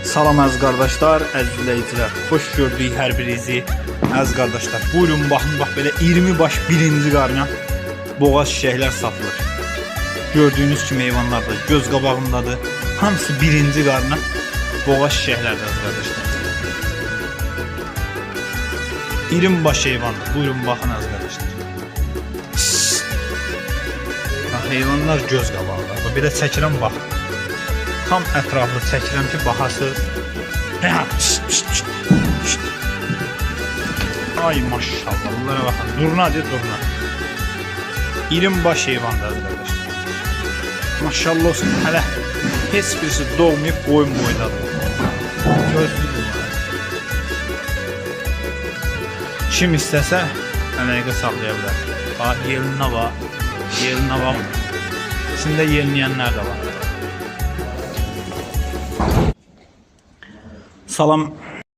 Salam əziz qardaşlar, əziz izləyicilər. Xoş gördük hər birinizi. Əziz qardaşlar, buyurun baxın, bax belə 20 baş birinci qarına boğaz çiçəklər satılır. Gördüyünüz kimi heyvanlar da göz qabağındadır. Hamısı birinci qarına boğaz çiçəklərdir əziz qardaşlar. 20 baş heyvandır. Buyurun baxın əziz qardaşlar. Bax, heyvanlar göz qabağındadır. Belə çəkirəm bax. Tam ətraflı çəkirəm ki, baxasınız. Ay maşallah, bunlara baxın. Durna deyir, durna. 20 baş heyvandır arkadaşlar. Maşallah olsun, hələ heç birisi doğmayıb boyun boydadır. Gözlü bunlar. Kim istəsə əlaqə saxlaya bilər. Bax, yelinə bax. Yelinə bax. İçində yelniyənlər də var. Salam